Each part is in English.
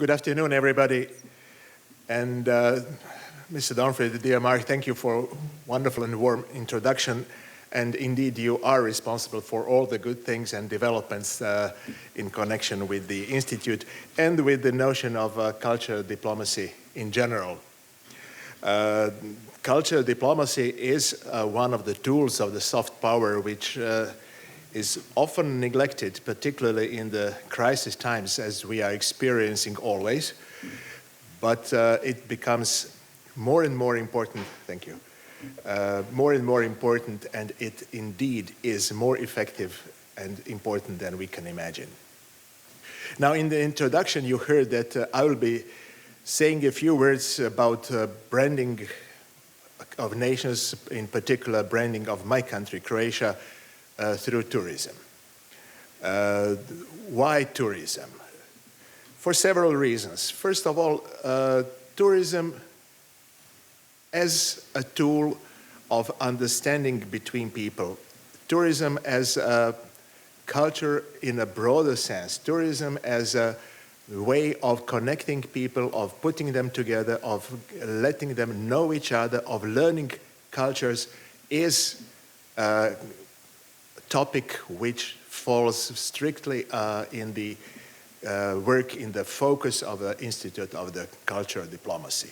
Good afternoon, everybody. And Mr. Donfried, dear Mark, thank you for a wonderful and warm introduction. And indeed, you are responsible for all the good things and developments in connection with the Institute and with the notion of cultural diplomacy in general. Cultural diplomacy is one of the tools of the soft power which is often neglected, particularly in the crisis times as we are experiencing always. But it becomes more and more important, thank you, more and more important, and it indeed is more effective and important than we can imagine. Now, in the introduction, you heard that I will be saying a few words about branding of nations, in particular branding of my country, Croatia, through tourism. Why tourism? For several reasons. First of all, tourism as a tool of understanding between people. Tourism as a culture in a broader sense. Tourism as a way of connecting people, of putting them together, of letting them know each other, of learning cultures is a topic which falls strictly in the work in the focus of the Institute of the Cultural Diplomacy.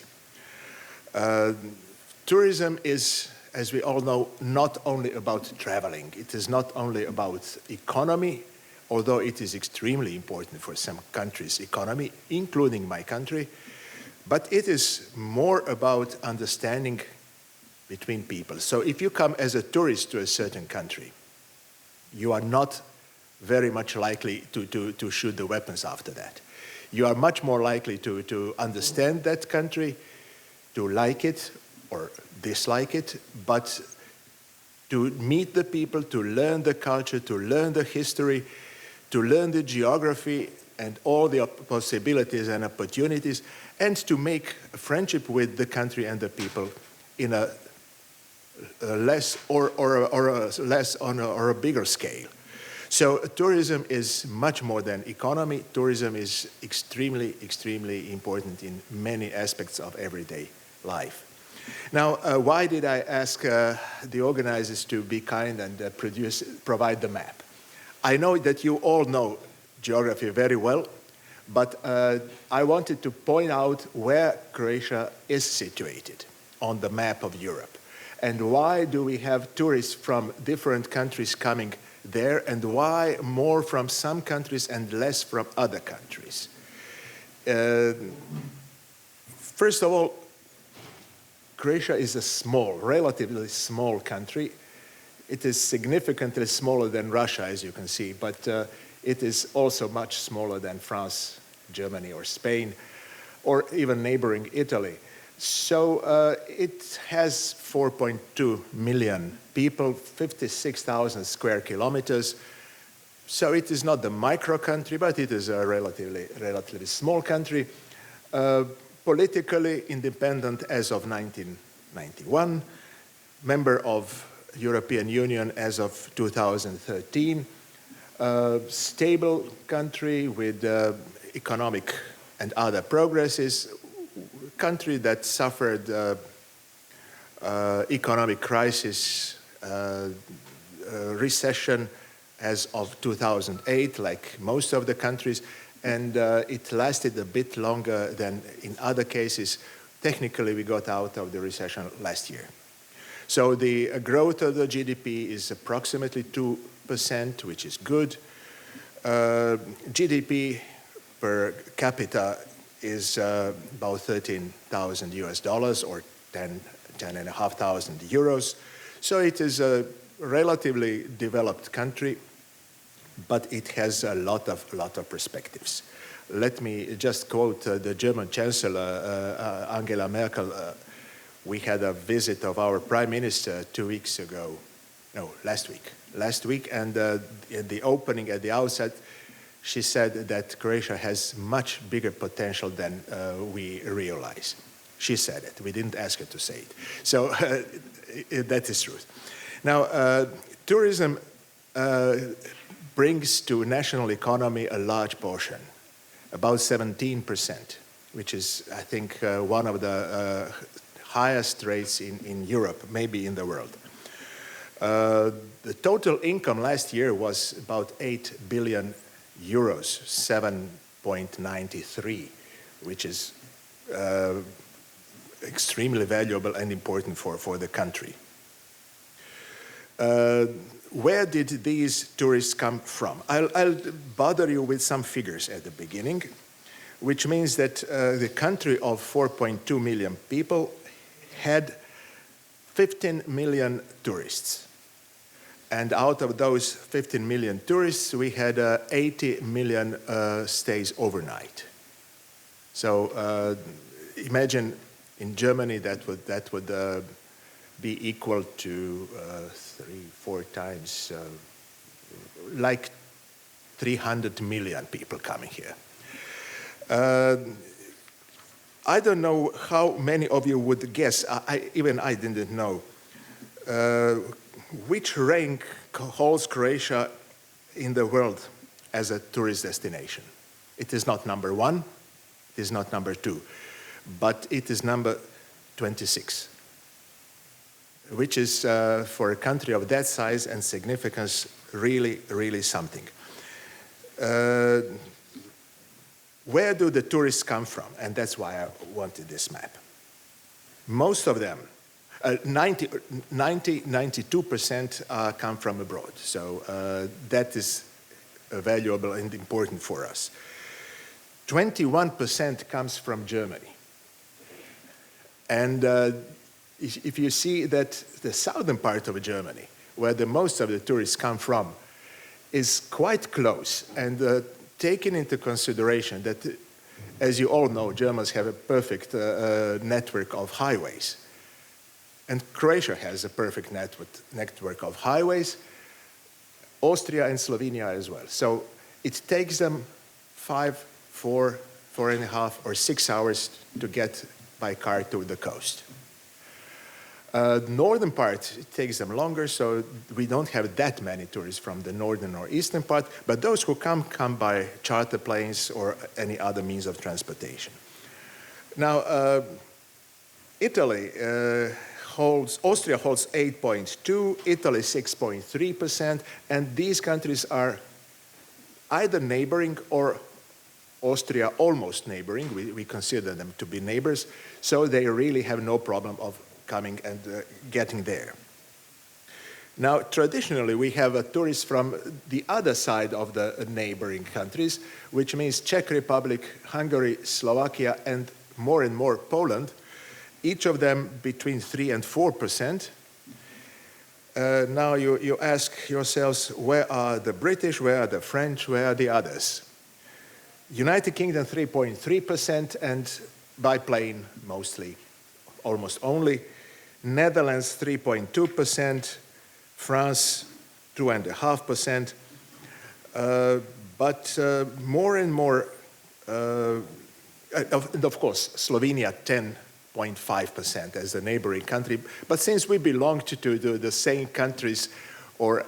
Tourism is, as we all know, not only about traveling. It is not only about economy, although it is extremely important for some countries' economy, including my country, but it is more about understanding between people. So if you come as a tourist to a certain country, you are not very much likely to shoot the weapons after that. You are much more likely to understand that country, to like it or dislike it, but to meet the people, to learn the culture, to learn the history, to learn the geography and all the possibilities and opportunities, and to make a friendship with the country and the people in a less or a bigger scale. So tourism is much more than economy. Tourism is extremely, extremely important in many aspects of everyday life. Now, why did I ask the organizers to be kind and provide the map? I know that you all know geography very well, but I wanted to point out where Croatia is situated on the map of Europe. And why do we have tourists from different countries coming there, and why more from some countries and less from other countries? First of all, Croatia is a small, relatively small country. It is significantly smaller than Russia, as you can see, but it is also much smaller than France, Germany, or Spain, or even neighboring Italy. So it has 4.2 million people, 56,000 square kilometers. So it is not the micro country, but it is a relatively small country. Politically independent as of 1991, member of European Union as of 2013, stable country with economic and other progresses, country that suffered economic crisis, recession as of 2008, like most of the countries, and it lasted a bit longer than in other cases. Technically, we got out of the recession last year. So the growth of the GDP is approximately 2%, which is good. GDP per capita is about 13,000 US dollars or 10,500 euros. So it is a relatively developed country, but it has a lot of perspectives. Let me just quote the German Chancellor, Angela Merkel. We had a visit of our Prime Minister 2 weeks ago, no, last week, and at the opening, at the outset, she said that Croatia has much bigger potential than we realize. She said it. We didn't ask her to say it. So that is truth. Now, tourism brings to national economy a large portion. about 17%, which is, I think, one of the highest rates in Europe, maybe in the world. The total income last year was about 8 billion euros, 7.93, which is extremely valuable and important for the country. Where did these tourists come from? I'll bother you with some figures at the beginning, which means that the country of 4.2 million people had 15 million tourists. And out of those 15 million tourists, we had 80 million stays overnight. So imagine in Germany that would be equal to 3-4 times, like 300 million people coming here. I don't know how many of you would guess, even I didn't know, which rank holds Croatia in the world as a tourist destination. It is not number 1, it is not number 2, but it is number 26. Which is, for a country of that size and significance, really, really something. Where do the tourists come from? And that's why I wanted this map. Most of them, 92% come from abroad. So that is valuable and important for us. 21% comes from Germany. And if you see that the southern part of Germany, where the most of the tourists come from, is quite close, and taking into consideration that, as you all know, Germans have a perfect network of highways, and Croatia has a perfect network of highways, Austria and Slovenia as well. So it takes them 4.5 or 6 hours to get by car to the coast. The northern part, it takes them longer, so we don't have that many tourists from the northern or eastern part, but those who come by charter planes or any other means of transportation. Now, Austria holds 8.2%, Italy 6.3%, and these countries are either neighboring or Austria almost neighboring. We consider them to be neighbors, so they really have no problem of coming and getting there. Now, traditionally, we have tourists from the other side of the neighboring countries, which means Czech Republic, Hungary, Slovakia, and more Poland, each of them between 3 and 4%. Now you ask yourselves, where are the British, where are the French, where are the others? United Kingdom 3.3%, and by plane mostly, almost only. Netherlands 3.2%, France 2.5%, but more and more, and of course, Slovenia 10.5% as a neighboring country. But since we belong to the same countries or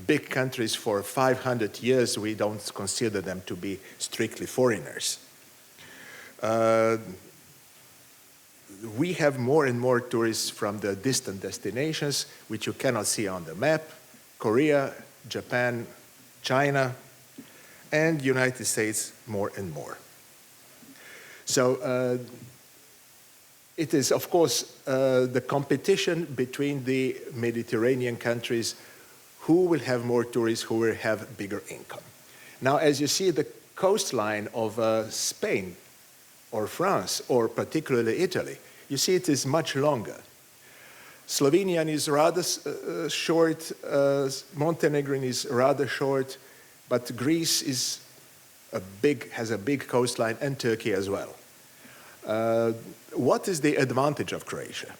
big countries for 500 years, we don't consider them to be strictly foreigners. We have more and more tourists from the distant destinations, which you cannot see on the map: Korea, Japan, China, and United States more and more. So it is, of course, the competition between the Mediterranean countries who will have more tourists, who will have bigger income. Now, as you see, the coastline of Spain or France, or particularly Italy, you see it is much longer. Slovenian is rather short, Montenegrin is rather short, but Greece is has a big coastline, and Turkey as well. What is the advantage of Croatia?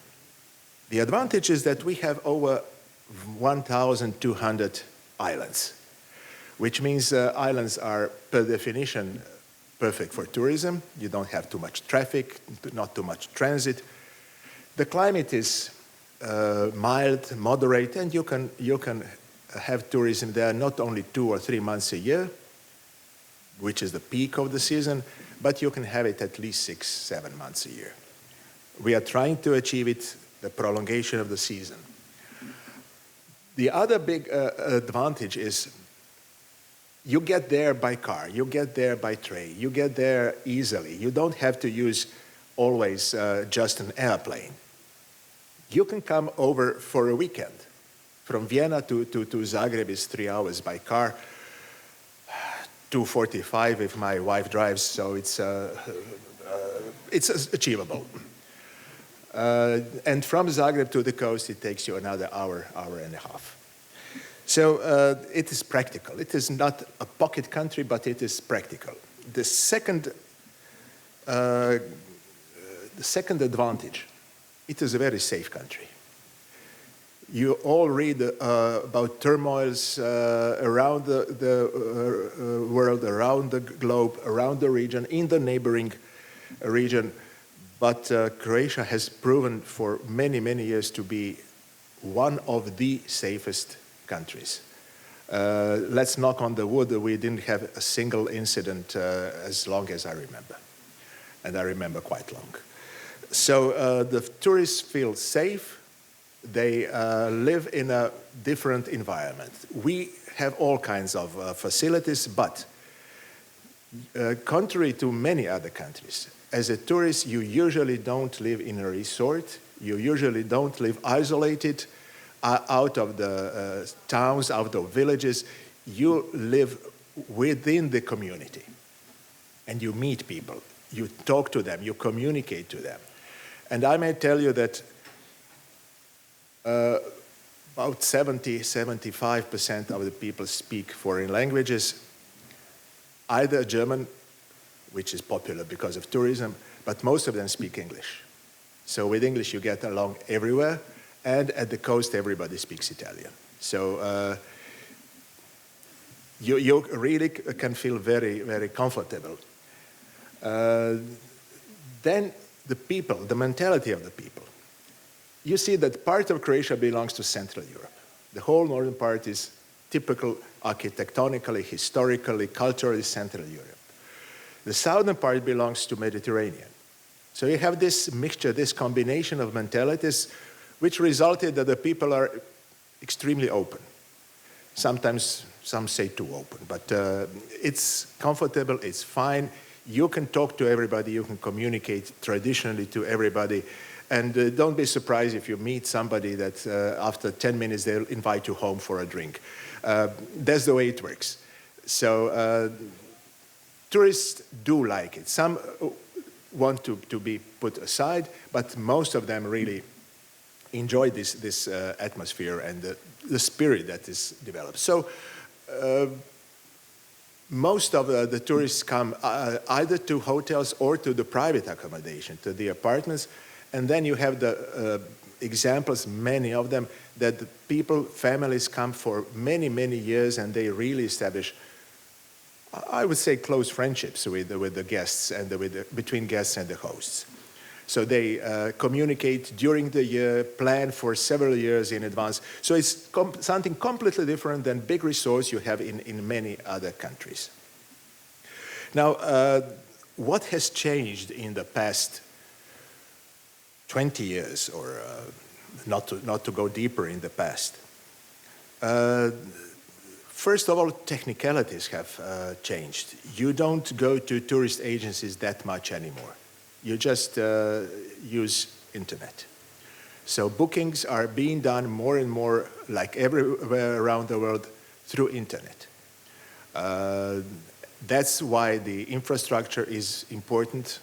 The advantage is that we have over 1,200 islands, which means islands are, per definition, perfect for tourism. You don't have too much traffic, not too much transit. The climate is mild, moderate, and you can have tourism there not only 2 or 3 months a year, which is the peak of the season, but you can have it at least 6, 7 months a year. We are trying to achieve it, the prolongation of the season. The other big advantage is you get there by car, you get there by train, you get there easily. You don't have to use always just an airplane. You can come over for a weekend. From Vienna to Zagreb is 3 hours by car, 2:45 if my wife drives, so it's achievable. And from Zagreb to the coast, it takes you another hour, hour and a half. So it is practical. It is not a pocket country, but it is practical. The second advantage, it is a very safe country. You all read about turmoils around the world, around the globe, around the region, in the neighboring region. But Croatia has proven for many, many years to be one of the safest countries. Let's knock on the wood that we didn't have a single incident as long as I remember. And I remember quite long. So the tourists feel safe. They live in a different environment. We have all kinds of facilities, but contrary to many other countries, as a tourist, you usually don't live in a resort. You usually don't live isolated out of the towns, out of villages. You live within the community, and you meet people. You talk to them. You communicate to them. And I may tell you that about 70–75% of the people speak foreign languages, either German, which is popular because of tourism, but most of them speak English. So with English you get along everywhere, and at the coast everybody speaks Italian. So you really can feel very, very comfortable. Then the people, the mentality of the people. You see that part of Croatia belongs to Central Europe. The whole northern part is typical architectonically, historically, culturally Central Europe. The southern part belongs to Mediterranean. So you have this mixture, this combination of mentalities, which resulted that the people are extremely open. Sometimes some say too open, but it's comfortable, it's fine. You can talk to everybody, you can communicate traditionally to everybody. And don't be surprised if you meet somebody that after 10 minutes they'll invite you home for a drink. That's the way it works. So tourists do like it. Some want to be put aside, but most of them really enjoy this atmosphere and the spirit that is developed. So most of the tourists come either to hotels or to the private accommodation, to the apartments. And then you have the examples, many of them, that the people, families come for many, many years and they really establish, I would say, close friendships with the guests and between guests and the hosts. So they communicate during the year, plan for several years in advance. So it's something completely different than big resorts you have in many other countries. Now, what has changed in the past 20 years, or not to go deeper in the past? First of all, technicalities have changed. You don't go to tourist agencies that much anymore. You just use internet. So bookings are being done more and more, like everywhere around the world, through internet. That's why the infrastructure is important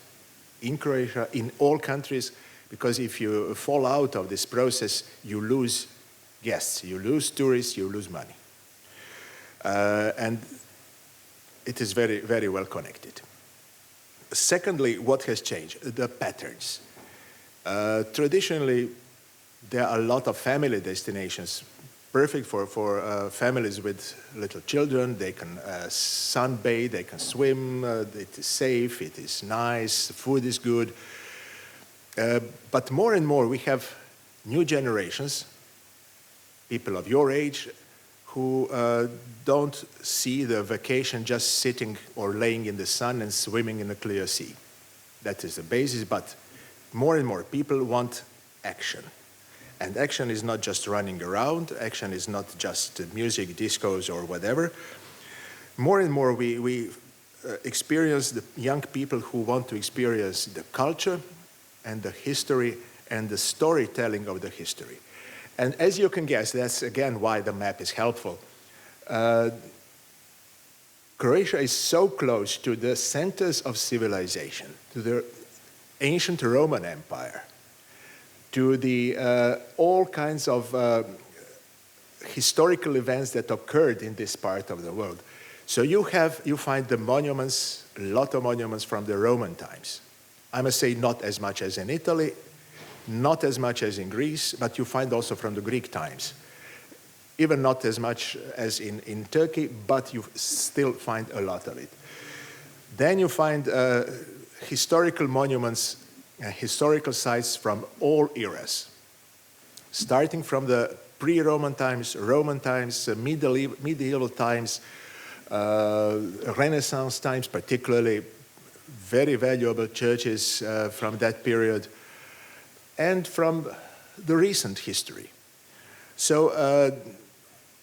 in Croatia, in all countries, because if you fall out of this process, you lose guests, you lose tourists, you lose money. And it is very, very well connected. Secondly, what has changed? The patterns. Traditionally, there are a lot of family destinations, perfect for families with little children. They can sunbathe, they can swim, it is safe, it is nice, the food is good. But more and more we have new generations, people of your age, who don't see the vacation just sitting or laying in the sun and swimming in a clear sea. That is the basis, but more and more people want action. And action is not just running around, action is not just music, discos, or whatever. More and more we experience the young people who want to experience the culture and the history and the storytelling of the history. And as you can guess, that's again why the map is helpful. Croatia is so close to the centers of civilization, to the ancient Roman Empire, to the all kinds of historical events that occurred in this part of the world. So you find the monuments, a lot of monuments from the Roman times. I must say not as much as in Italy, not as much as in Greece, but you find also from the Greek times. Even not as much as in Turkey, but you still find a lot of it. Then you find historical monuments, historical sites from all eras, starting from the pre-Roman times, medieval times, Renaissance times, particularly very valuable churches from that period, and from the recent history. So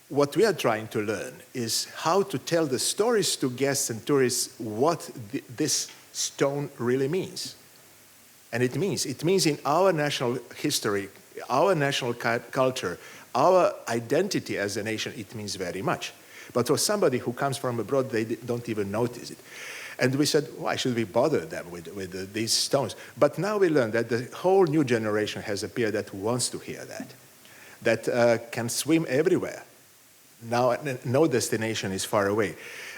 what we are trying to learn is how to tell the stories to guests and tourists what this stone really means. And it means in our national history, our national culture, our identity as a nation, it means very much. But for somebody who comes from abroad, they don't even notice it. And we said, why should we bother them with these stones? But now we learn that the whole new generation has appeared that wants to hear that can swim everywhere. Now no destination is far away.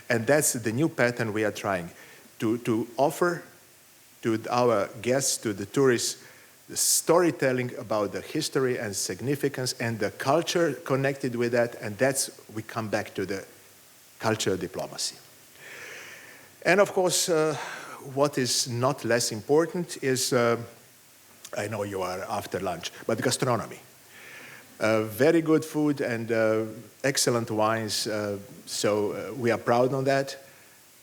And that's the new pattern we are trying to offer to our guests, to the tourists, the storytelling about the history and significance and the culture connected with that, and we come back to the cultural diplomacy. And of course, what is not less important is, I know you are after lunch, but gastronomy. Very good food and excellent wines, so we are proud on that,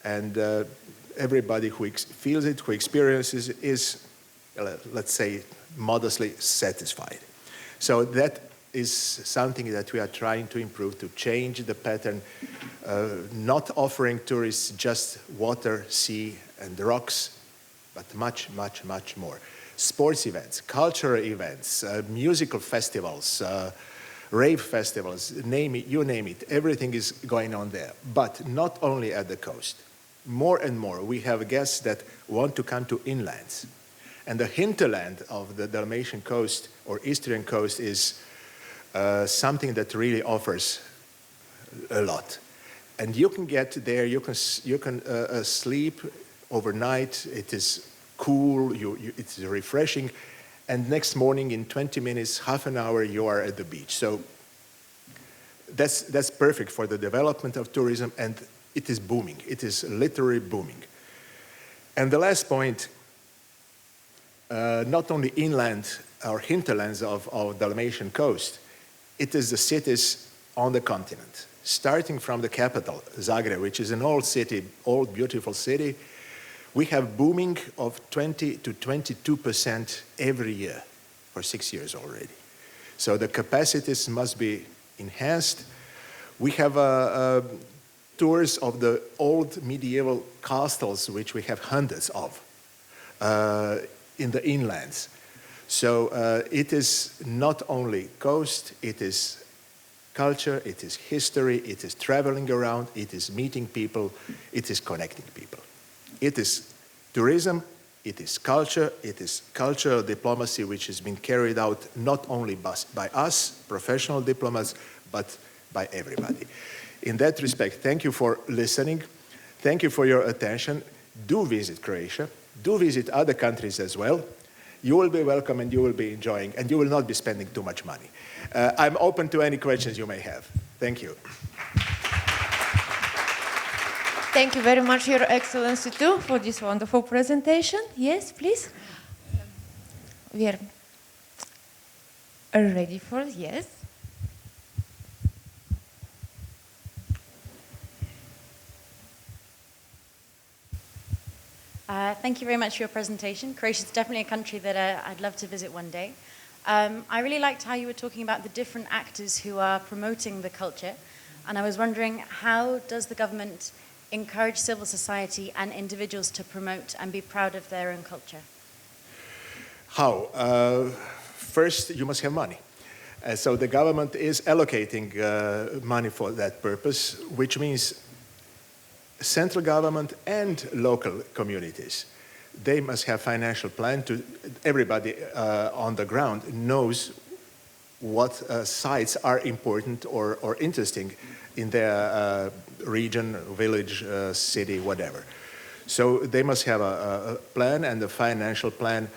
and everybody who feels it, who experiences it, is, let's say, modestly satisfied. So that is something that we are trying to improve, to change the pattern, not offering tourists just water, sea, and rocks, but much, much, much more. Sports events, cultural events, musical festivals, rave festivals, name it, you name it, everything is going on there. But not only at the coast. More and more, we have guests that want to come to inlands. And the hinterland of the Dalmatian coast or Eastern coast is something that really offers a lot. And you can get there, you can sleep overnight, it is cool, it's refreshing, and next morning in 20 minutes, half an hour, you are at the beach. So that's perfect for the development of tourism, and it is booming. It is literally booming. And the last point, not only inland or hinterlands of Dalmatian coast, it is the cities on the continent. Starting from the capital, Zagreb, which is an old city, old beautiful city, we have booming of 20 to 22% every year for 6 years already. So the capacities must be enhanced. We have tours of the old medieval castles, which we have hundreds of in the inlands. So it is not only coast, it is culture, it is history, it is traveling around, it is meeting people, it is connecting people. It is tourism, it is culture, it is cultural diplomacy which has been carried out not only by us, professional diplomats, but by everybody. In that respect, thank you for listening. Thank you for your attention. Do visit Croatia. Do visit other countries as well. You will be welcome and you will be enjoying, and you will not be spending too much money. I'm open to any questions you may have. Thank you. Thank you very much, Your Excellency, too, for this wonderful presentation. Yes, please. We are ready for, yes. Thank you very much for your presentation. Croatia is definitely a country that I'd love to visit one day. I really liked how you were talking about the different actors who are promoting the culture. And I was wondering, how does the government encourage civil society and individuals to promote and be proud of their own culture? How? First, you must have money. So the government is allocating money for that purpose, which means central government and local communities. They must have financial plan to everybody on the ground knows what sites are important or interesting in their region, village, city, whatever. So they must have a plan and a financial plan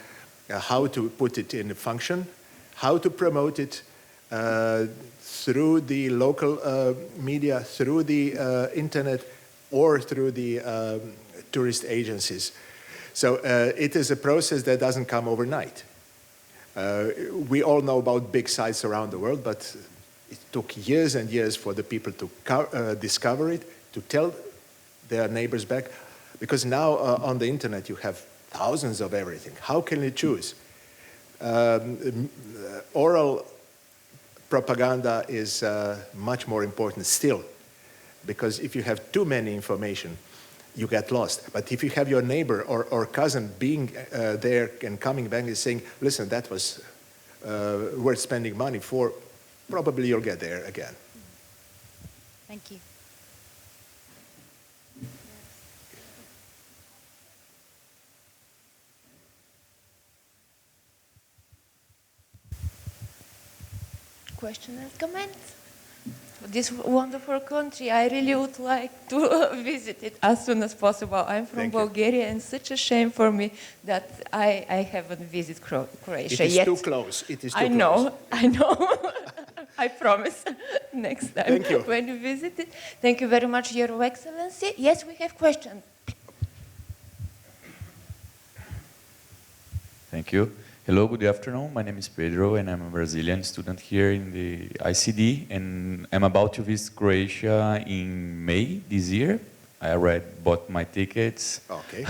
how to put it in function, how to promote it through the local media, through the internet, or through the tourist agencies. So it is a process that doesn't come overnight. We all know about big sites around the world, but it took years and years for the people to discover it, to tell their neighbors back. Because now on the internet you have thousands of everything. How can you choose? Oral propaganda is much more important still, because if you have too many information, you get lost. But if you have your neighbor or cousin being there and coming back and saying, listen, that was worth spending money for, probably you'll get there again. Thank you. Questions, comments? This wonderful country, I really would like to visit it as soon as possible. I'm from Bulgaria, and such a shame for me that I haven't visited Croatia yet. It is too close. It is too close. close. I know. I promise. Next time Thank you. when you visit it. Thank you very much, Your Excellency. Yes, we have questions. Thank you. Hello, good afternoon. My name is Pedro, and I'm a Brazilian student here in the ICD, and I'm about to visit Croatia in May this year. I already bought my tickets. Okay.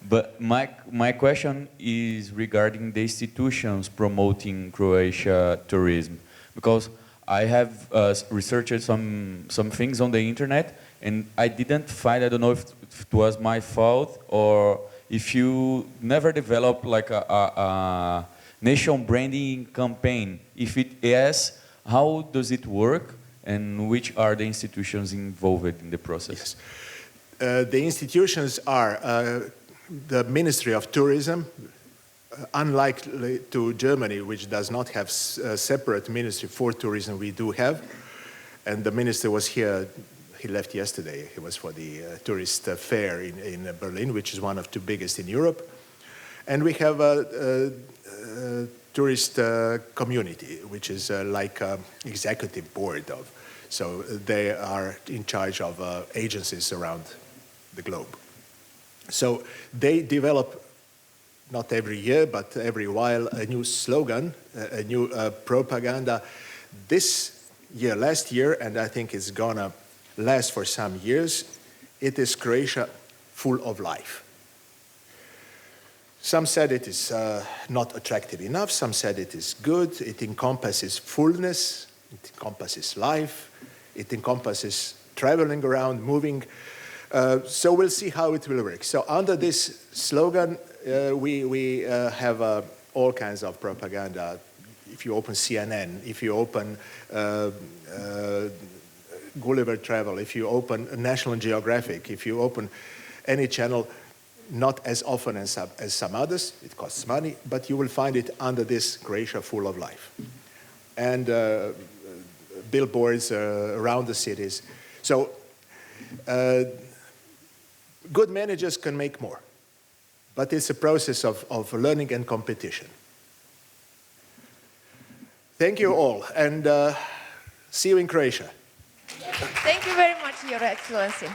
But my question is regarding the institutions promoting Croatia tourism, because I have researched some things on the internet, and I didn't find, I don't know if it was my fault or if you never develop like a nation branding campaign. If it is, how does it work, and which are the institutions involved in the process? Yes. The institutions are the Ministry of Tourism, unlike to Germany, which does not have a separate ministry for tourism. We do have, and the minister was here. He left yesterday. He was for the tourist fair in Berlin, which is one of the biggest in Europe. And we have a tourist community, which is like an executive board of. So they are in charge of agencies around the globe. So they develop, not every year, but every while, a new slogan, a new propaganda. This year, last year, and I think it's gonna last for some years, it is Croatia full of life. Some said it is not attractive enough, some said it is good, it encompasses fullness, it encompasses life, it encompasses traveling around, moving. So we'll see how it will work. So under this slogan, we have all kinds of propaganda. If you open CNN, if you open Gulliver Travel, if you open National Geographic, if you open any channel, not as often as some others, it costs money, but you will find it under this Croatia full of life. And billboards around the cities. So good managers can make more, but it's a process of learning and competition. Thank you all, and see you in Croatia. Thank you very much, Your Excellency.